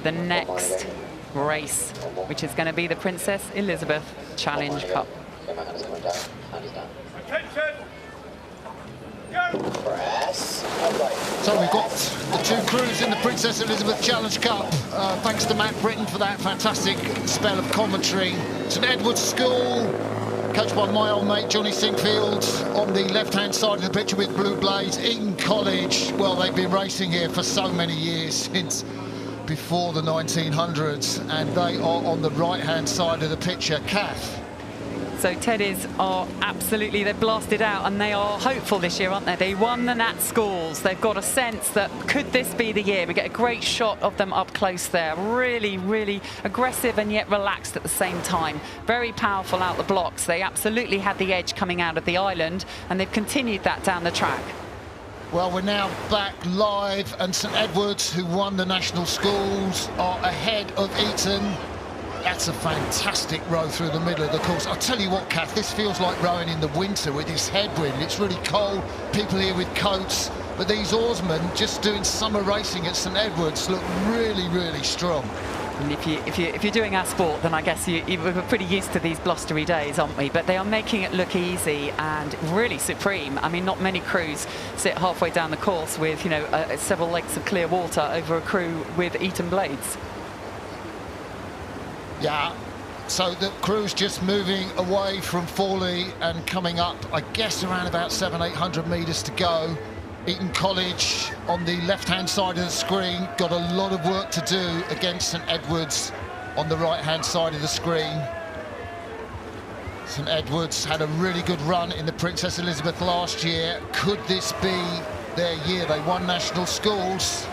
The next race, which is going to be the Princess Elizabeth Challenge Cup. So we've got the two crews in the Princess Elizabeth Challenge Cup. Thanks to Matt Britton for that fantastic spell of commentary. St Edward's School, coached by my old mate Johnny Sinkfield, on the left-hand side of the picture with blue blades. Eton College, well, they've been racing here for so many years, since before the 1900s, and they are on the right-hand side of the picture. Kath. So Teddies are absolutely, they've blasted out, and they are hopeful this year, aren't they? They won the Nat Schools. They've got a sense that could this be the year? We get a great shot of them up close there. Really, really aggressive and yet relaxed at the same time. Very powerful out the blocks. They absolutely had the edge coming out of the island, and they've continued that down the track. Well, we're now back live, and St Edward's, who won the National Schools, are ahead of Eton. That's a fantastic row through the middle of the course. I'll tell you what, Kath, this feels like rowing in the winter with this headwind. It's really cold, people here with coats, but these oarsmen just doing summer racing at St Edward's look really, really strong. And if you're doing our sport, then I guess we're pretty used to these blustery days, aren't we? But they are making it look easy and really supreme. I mean, not many crews sit halfway down the course with, you know, several lakes of clear water over a crew with Eton blades. Yeah, so the crew's just moving away from Fawley and coming up, I guess, around about 700-800 metres to go. Eton College on the left-hand side of the screen, got a lot of work to do against St Edward's on the right-hand side of the screen. St Edward's had a really good run in the Princess Elizabeth last year. Could this be their year? They won National Schools.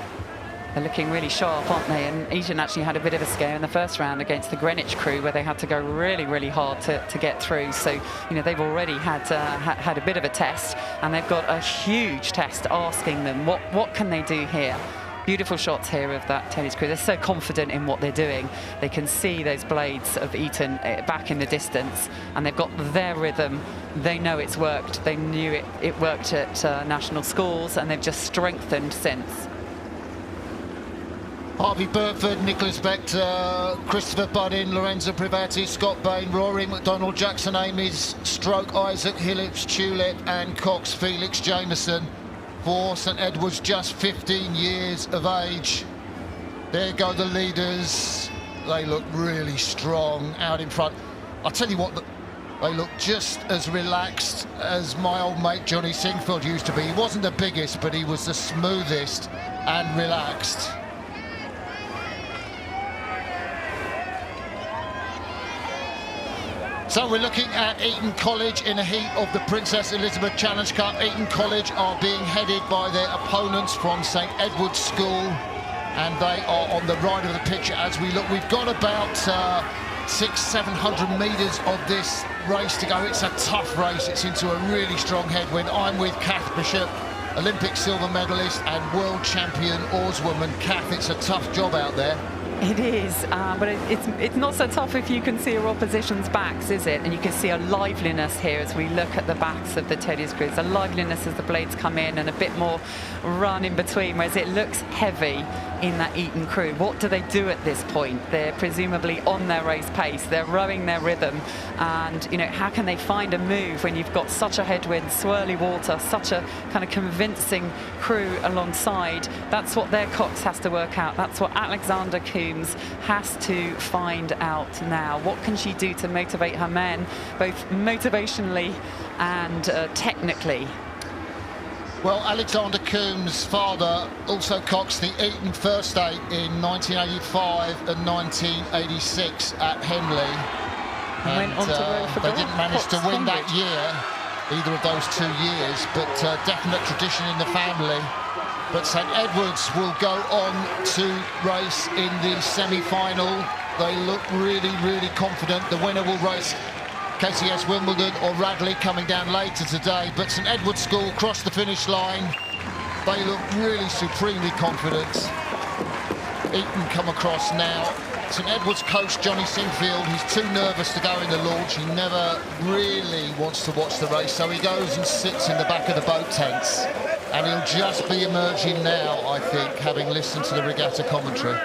They're looking really sharp, aren't they? And Eton actually had a bit of a scare in the first round against the Greenwich crew, where they had to go really, really hard to get through. So, you know, they've already had a bit of a test, and they've got a huge test asking them what can they do here. Beautiful shots here of that tennis crew. They're so confident in what they're doing. They can see those blades of Eton back in the distance, and they've got their rhythm. They know it's worked. They knew it worked at National Schools, and they've just strengthened since. Harvey Burford, Nicholas Bector, Christopher Buddin, Lorenzo Privati, Scott Bain, Rory McDonald, Jackson Ames, Stroke, Isaac Hillips, Tulip and Cox, Felix Jameson. For St Edward's, just 15 years of age. There go the leaders. They look really strong out in front. I'll tell you what, they look just as relaxed as my old mate Johnny Sinkfield used to be. He wasn't the biggest, but he was the smoothest and relaxed. So we're looking at Eton College in the heat of the Princess Elizabeth Challenge Cup. Eton College are being headed by their opponents from St Edward's School, and they are on the right of the picture as we look. We've got about 600-700 metres of this race to go. It's a tough race. It's into a really strong headwind. I'm with Kath Bishop, Olympic silver medalist and world champion oarswoman. Kath, it's a tough job out there. It is, but it's not so tough if you can see your opposition's backs, is it? And you can see a liveliness here as we look at the backs of the Teddy's crews. A liveliness as the blades come in, and a bit more run in between, whereas it looks heavy in that Eton crew. What do they do at this point? They're presumably on their race pace. They're rowing their rhythm, and you know, how can they find a move when you've got such a headwind, swirly water, such a kind of convincing crew alongside? That's what their Cox has to work out. That's what Alexander Coombs has to find out now. What can she do to motivate her men, both motivationally and technically? Well, Alexander Coombs' father also coxed the Eton First Eight in 1985 and 1986 at Henley. And they didn't manage to win that year, either of those 2 years, but definite tradition in the family. But St Edward's will go on to race in the semi-final. They look really, really confident. The winner will race KCS Wimbledon or Radley coming down later today. But St Edward's School crossed the finish line. They look really supremely confident. Eton come across now. St Edward's coach Johnny Sinkfield, he's too nervous to go in the launch. He never really wants to watch the race, so he goes and sits in the back of the boat tents. And he'll just be emerging now, I think, having listened to the regatta commentary.